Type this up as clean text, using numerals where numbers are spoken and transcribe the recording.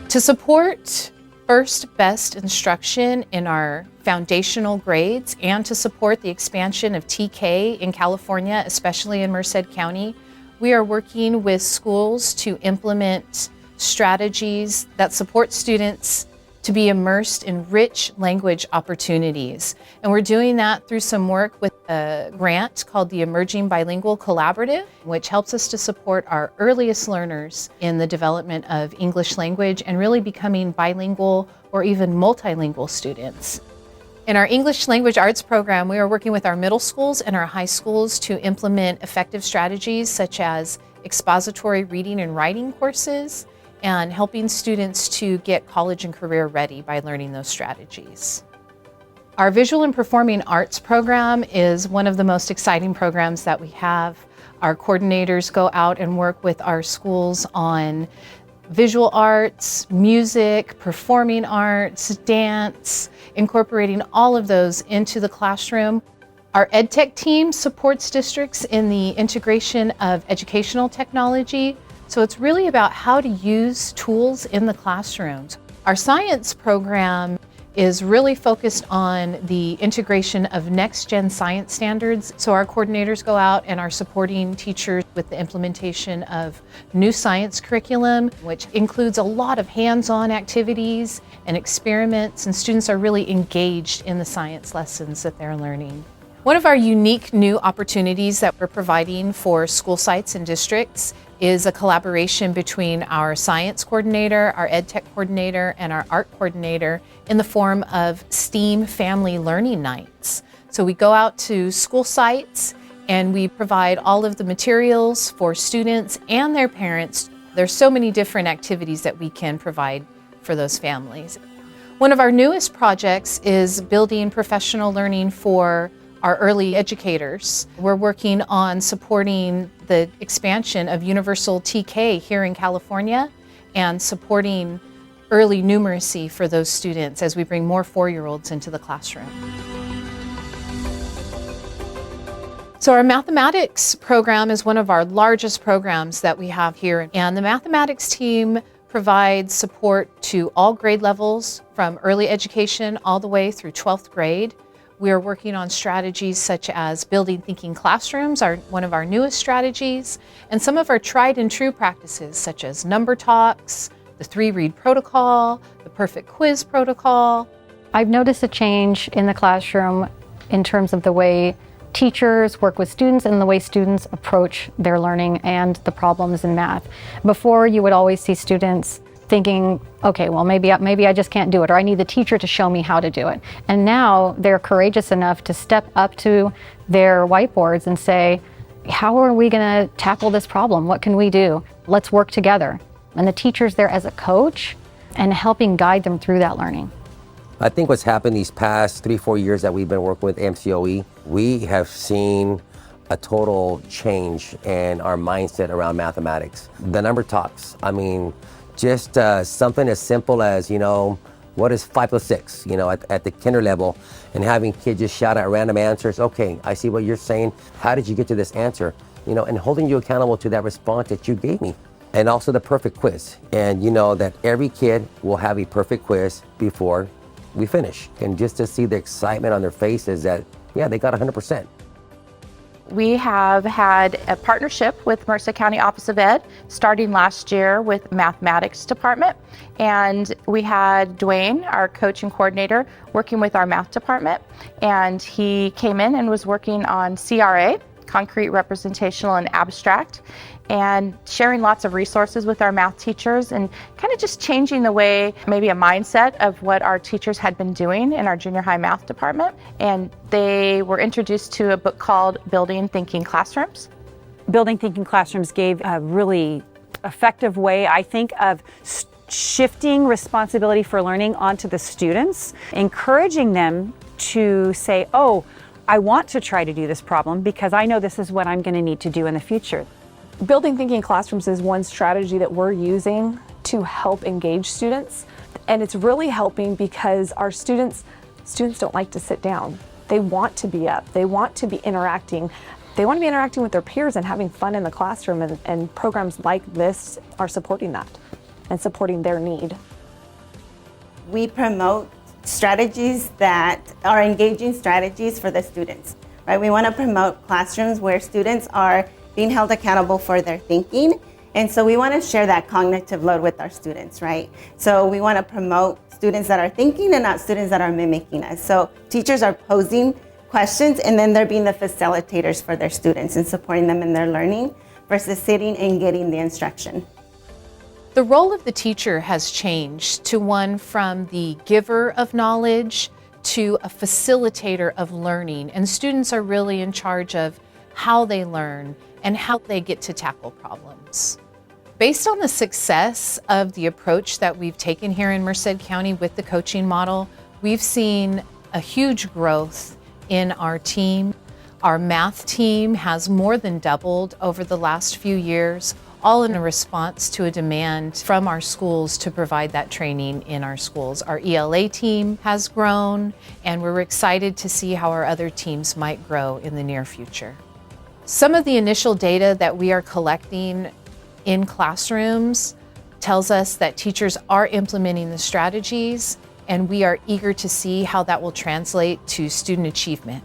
To support first best instruction in our foundational grades and to support the expansion of TK in California, especially in Merced County, we are working with schools to implement strategies that support students to be immersed in rich language opportunities. And we're doing that through some work with a grant called the Emerging Bilingual Collaborative, which helps us to support our earliest learners in the development of English language and really becoming bilingual or even multilingual students. In our English Language Arts program, we are working with our middle schools and our high schools to implement effective strategies such as expository reading and writing courses and helping students to get college and career ready by learning those strategies. Our Visual and Performing Arts program is one of the most exciting programs that we have. Our coordinators go out and work with our schools on visual arts, music, performing arts, dance, incorporating all of those into the classroom. Our EdTech team supports districts in the integration of educational technology. So it's really about how to use tools in the classrooms. Our science program is really focused on the integration of next-gen science standards. So our coordinators go out and are supporting teachers with the implementation of new science curriculum, which includes a lot of hands-on activities and experiments, and students are really engaged in the science lessons that they're learning. One of our unique new opportunities that we're providing for school sites and districts is a collaboration between our science coordinator, our EdTech coordinator, and our art coordinator in the form of STEAM Family Learning Nights. So we go out to school sites and we provide all of the materials for students and their parents. There's so many different activities that we can provide for those families. One of our newest projects is building professional learning for our early educators. We're working on supporting the expansion of Universal TK here in California and supporting early numeracy for those students as we bring more 4-year-olds into the classroom. So our mathematics program is one of our largest programs that we have here, and the mathematics team provides support to all grade levels from early education all the way through 12th grade. We are working on strategies such as building thinking classrooms, one of our newest strategies, and some of our tried and true practices such as number talks, the 3-read protocol, the perfect quiz protocol. I've noticed a change in the classroom in terms of the way teachers work with students and the way students approach their learning and the problems in math. Before, you would always see students thinking, okay, well, maybe I just can't do it, or I need the teacher to show me how to do it. And now they're courageous enough to step up to their whiteboards and say, how are we going to tackle this problem? What can we do? Let's work together. And the teacher's there as a coach and helping guide them through that learning. I think what's happened these past 3-4 years that we've been working with MCOE, we have seen a total change in our mindset around mathematics. The number talks. I mean, just something as simple as, what is 5 plus 6, at the kinder level, and having kids just shout out random answers. Okay, I see what you're saying. How did you get to this answer? And holding you accountable to that response that you gave me. And also the perfect quiz. And that every kid will have a perfect quiz before we finish. And just to see the excitement on their faces that, yeah, they got 100%. We have had a partnership with Merced County Office of Ed starting last year with Mathematics Department. And we had Dwayne, our coach and coordinator, working with our math department. And he came in and was working on CRA, Concrete, Representational, and Abstract, and sharing lots of resources with our math teachers and kind of just changing the way, maybe a mindset of what our teachers had been doing in our junior high math department. And they were introduced to a book called Building Thinking Classrooms. Building Thinking Classrooms gave a really effective way, I think, of shifting responsibility for learning onto the students, encouraging them to say, oh, I want to try to do this problem because I know this is what I'm going to need to do in the future. Building Thinking Classrooms is one strategy that we're using to help engage students. And it's really helping because our students don't like to sit down. They want to be up. They want to be interacting. They want to be interacting with their peers and having fun in the classroom. And programs like this are supporting that and supporting their need. we promote strategies that are engaging strategies for the students, right? We want to promote classrooms where students are being held accountable for their thinking. And so we want to share that cognitive load with our students, right? So we want to promote students that are thinking and not students that are mimicking us. So teachers are posing questions and then they're being the facilitators for their students and supporting them in their learning versus sitting and getting the instruction. The role of the teacher has changed to one from the giver of knowledge to a facilitator of learning, and students are really in charge of how they learn and how they get to tackle problems. Based on the success of the approach that we've taken here in Merced County with the coaching model, we've seen a huge growth in our team. Our math team has more than doubled over the last few years, all in a response to a demand from our schools to provide that training in our schools. Our ELA team has grown, and we're excited to see how our other teams might grow in the near future. Some of the initial data that we are collecting in classrooms tells us that teachers are implementing the strategies, and we are eager to see how that will translate to student achievement.